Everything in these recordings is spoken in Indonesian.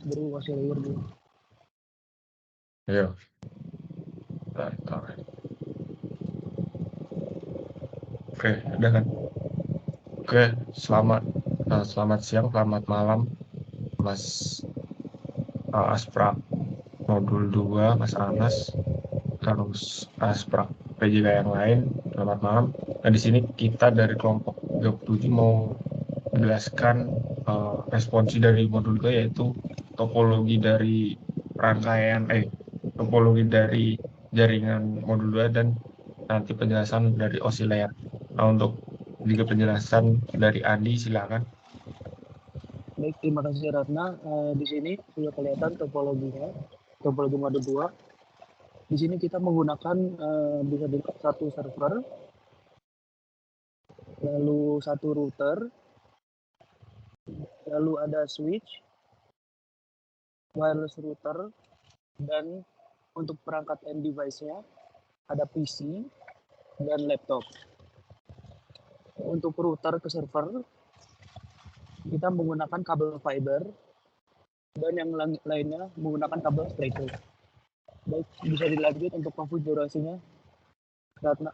baru kasih layer dulu. Iya. Bentar. Oke, udah kan? Oke, selamat siang, selamat malam, Mas Asprak modul 2, Mas Anas, terus Asprak PJK yang lain. Selamat malam. Nah, di sini kita dari kelompok 37 mau menjelaskan responsi dari modul 2 yaitu topologi dari rangkaian topologi dari jaringan modul 2 dan nanti penjelasan dari oscillator. Nah, untuk juga penjelasan dari Andi, silakan. Baik, terima kasih Ratna. Di sini sudah kelihatan topologinya, topologi mode 2. Di sini kita menggunakan bisa dilihat satu server, lalu satu router, lalu ada switch, wireless router, dan untuk perangkat end device-nya ada PC dan laptop. Untuk router ke server, kita menggunakan kabel fiber dan yang lainnya menggunakan kabel striker. Baik, bisa dilanjut untuk konfigurasinya, Ratna.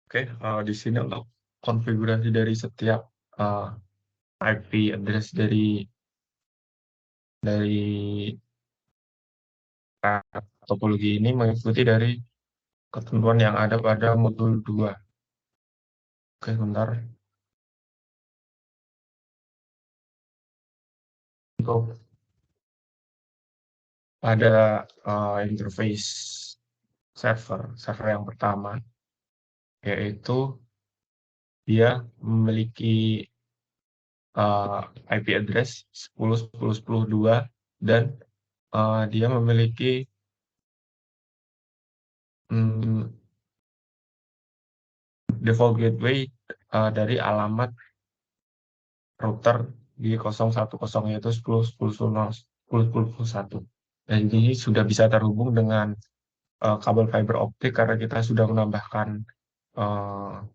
Oke, di sini untuk konfigurasi dari setiap uh, IP address dari topologi ini mengikuti dari ketentuan yang ada pada modul 2. Oke, bentar. Untuk pada interface server yang pertama, yaitu dia memiliki IP address 10.10.10.2 dan dia memiliki default gateway dari alamat router di 010 yaitu 10.10.10.10.1. Dan ini sudah bisa terhubung dengan kabel fiber optik karena kita sudah menambahkan uh,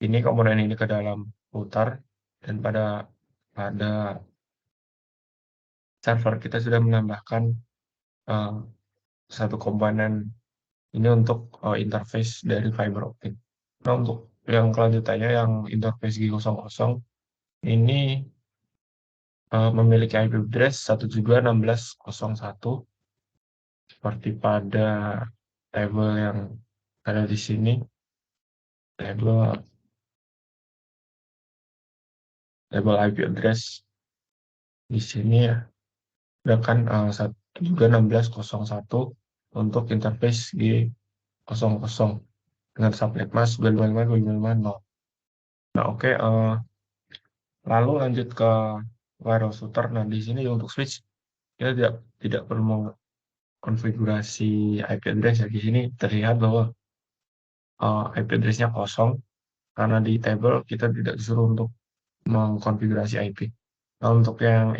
ini komponen ini ke dalam router dan pada server kita sudah menambahkan uh, satu komponen ini untuk interface dari fiber optik. Nah, untuk yang kelanjutannya yang interface G00 ini memiliki IP address 172.16.01 seperti pada tabel yang ada di sini, tabel IP address di sini ya, sedangkan 172.16.01 untuk interface G00 dengan subnet mask 255.255.0. Nah, oke, lalu lanjut ke wireless router. Nah, di sini untuk switch kita tidak perlu konfigurasi IP address ya. Di sini terlihat bahwa IP address-nya kosong karena di table kita tidak disuruh untuk mengkonfigurasi IP. Nah, untuk yang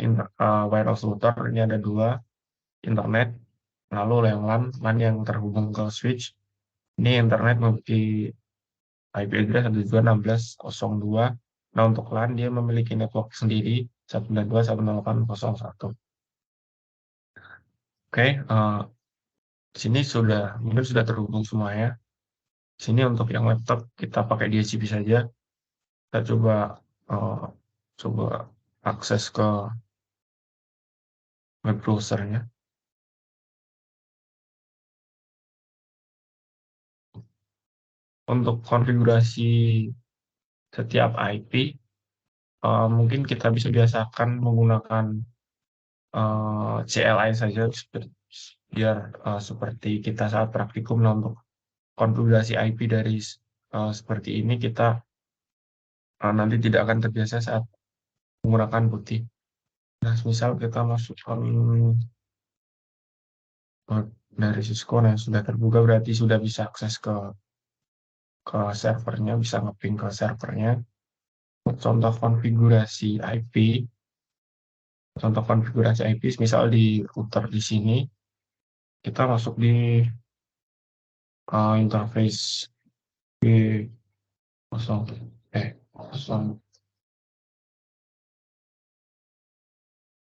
wireless router ini ada dua, internet, lalu yang LAN yang terhubung ke switch. Ini internet memiliki IP address 172.16.02. Nah, untuk LAN dia memiliki network sendiri 192.168.0.1. Oke, sini mungkin sudah terhubung semuanya. Sini untuk yang laptop kita pakai DHCP saja. Kita uh, coba akses ke web browsernya. Untuk konfigurasi setiap IP, mungkin kita bisa biasakan menggunakan CLI saja biar seperti kita saat praktikum. Nah, untuk konfigurasi IP dari seperti ini kita nanti tidak akan terbiasa saat menggunakan putih. Nah, misal kita masukkan dari Cisco yang sudah terbuka berarti sudah bisa akses ke servernya, bisa ngeping ke servernya. Contoh konfigurasi IP, misal di router di sini, kita masuk di interface G0,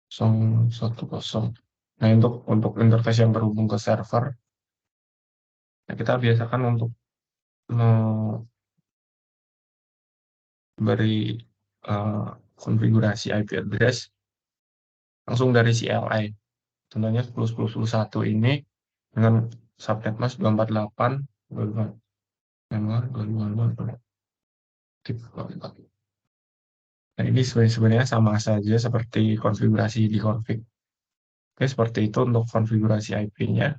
010. Nah, untuk interface yang berhubung ke server, nah kita biasakan untuk memberi konfigurasi IP address langsung dari CLI. Contohnya 10.10.1 ini dengan subnet mask 248.22.22. Nah, ini sebenarnya sama saja seperti konfigurasi di config. Oke, seperti itu untuk konfigurasi IP-nya.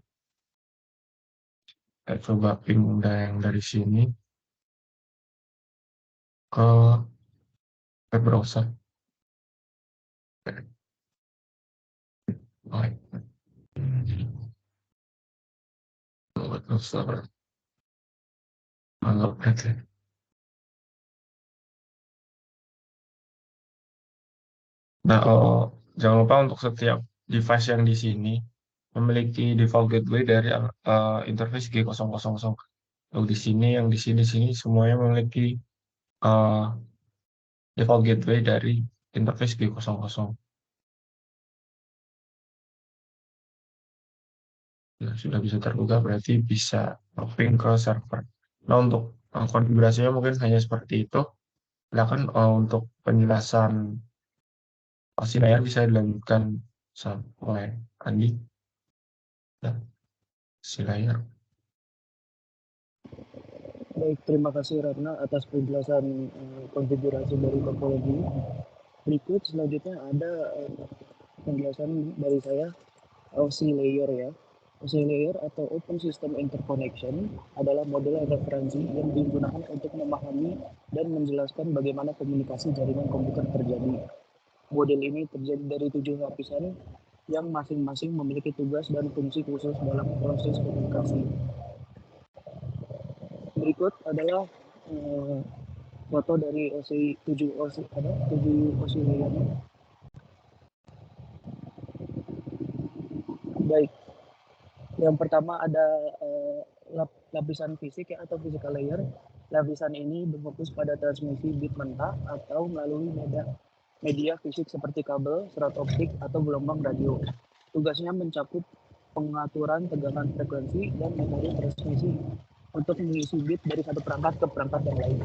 Kita coba ping yang dari sini ke web browser. Web browser. Anggap aja. Nah, jangan lupa untuk setiap device yang di sini memiliki default gateway dari interface G000. Lalu di sini, yang di sini semuanya memiliki default gateway dari interface G00. Nah, sudah bisa terbuka, berarti bisa ping ke server. Nah, untuk konfigurasinya mungkin hanya seperti itu. Silakan untuk penjelasan pasti layar bisa dilanjutkan oleh Andi. Nah, si layar. Baik, terima kasih Ratna atas penjelasan konfigurasi dari topologi. Berikut selanjutnya ada penjelasan dari saya OC layer ya. OC layer atau Open System Interconnection adalah model referensi yang digunakan untuk memahami dan menjelaskan bagaimana komunikasi jaringan komputer terjadi. Model ini terjadi dari 7 lapisan yang masing-masing memiliki tugas dan fungsi khusus dalam proses komunikasi. Berikut adalah foto dari OC 7 OC layer. Baik, yang pertama ada lapisan fisik ya, atau physical layer. Lapisan ini berfokus pada transmisi bit mentah atau melalui media fisik seperti kabel, serat optik, atau gelombang radio. Tugasnya mencakup pengaturan tegangan frekuensi dan metode transmisi untuk mengisi bit dari satu perangkat ke perangkat yang lain.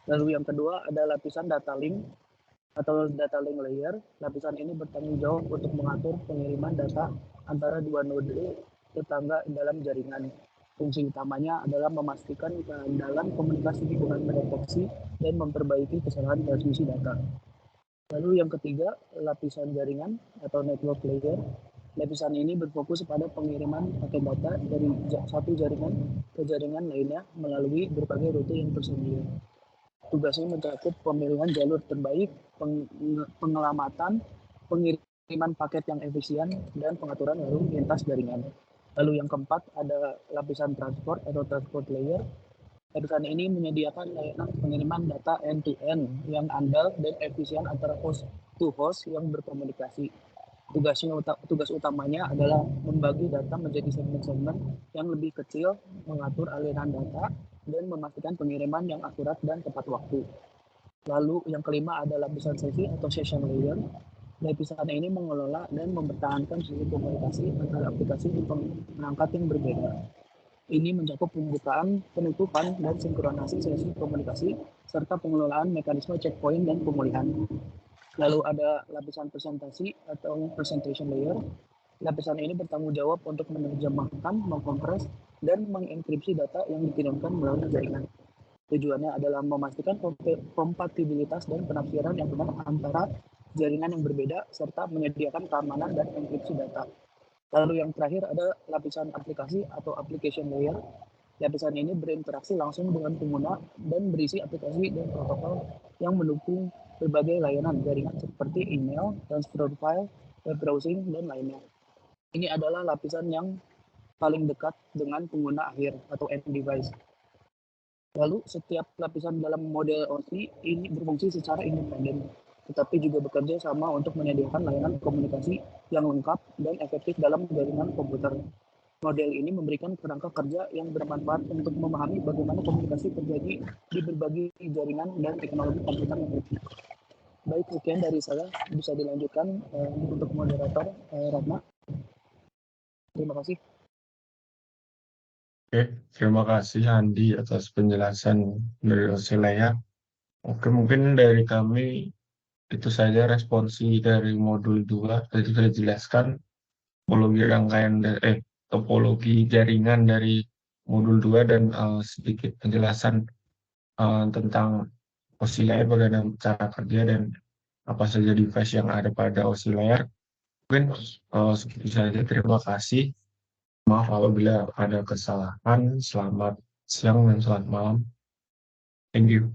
Lalu yang kedua ada lapisan data link atau data link layer. Lapisan ini bertanggung jawab untuk mengatur pengiriman data antara dua node tetangga dalam jaringan. Fungsi utamanya adalah memastikan keandalan komunikasi dengan mendeteksi dan memperbaiki kesalahan transmisi data. Lalu yang ketiga, lapisan jaringan atau network layer. Lapisan ini berfokus pada pengiriman paket data dari satu jaringan ke jaringan lainnya melalui berbagai rute yang tersedia. Tugasnya mencakup pemilihan jalur terbaik, pengelamatan, pengiriman paket yang efisien, dan pengaturan lalu lintas jaringan. Lalu yang keempat ada lapisan transport atau transport layer. Lapisan ini menyediakan layanan pengiriman data end-to-end yang andal dan efisien antara host to host yang berkomunikasi. Tugas utamanya adalah membagi data menjadi segmen-segmen yang lebih kecil, mengatur aliran data, dan memastikan pengiriman yang akurat dan tepat waktu. Lalu yang kelima ada lapisan sesi atau session layer. Lapisan ini mengelola dan mempertahankan sistem komunikasi antara aplikasi di perangkat yang berbeda. Ini mencakup pembukaan, penutupan, dan sinkronisasi sesi komunikasi, serta pengelolaan mekanisme checkpoint dan pemulihan. Lalu ada lapisan presentasi atau presentation layer. Lapisan ini bertanggung jawab untuk menerjemahkan, mengkompres, dan mengenkripsi data yang dikirimkan melalui jaringan. Tujuannya adalah memastikan kompatibilitas dan penafsiran yang benar antara jaringan yang berbeda, serta menyediakan keamanan dan enkripsi data. Lalu yang terakhir ada lapisan aplikasi atau application layer. Lapisan ini berinteraksi langsung dengan pengguna dan berisi aplikasi dan protokol yang mendukung berbagai layanan jaringan seperti email, transfer file, web browsing, dan lainnya. Ini adalah lapisan yang paling dekat dengan pengguna akhir atau end device. Lalu setiap lapisan dalam model OC ini berfungsi secara independen, tetapi juga bekerja sama untuk menyediakan layanan komunikasi yang lengkap dan efektif dalam jaringan komputer. Model ini memberikan kerangka kerja yang bermanfaat untuk memahami bagaimana komunikasi terjadi di berbagai jaringan dan teknologi komputer yang berbeda. Baik, sekian dari saya. Bisa dilanjutkan untuk moderator Ratna. Terima kasih. Oke, terima kasih Andi atas penjelasan dari Osilea. Oke, mungkin dari kami itu saja responsi dari modul 2. Tadi sudah dijelaskan topologi jaringan dari modul 2 dan sedikit penjelasan tentang oscillator, bagaimana cara kerja dan apa saja device yang ada pada oscillator. Mungkin seperti saja. Terima kasih. Maaf apabila ada kesalahan. Selamat siang dan selamat malam. Thank you.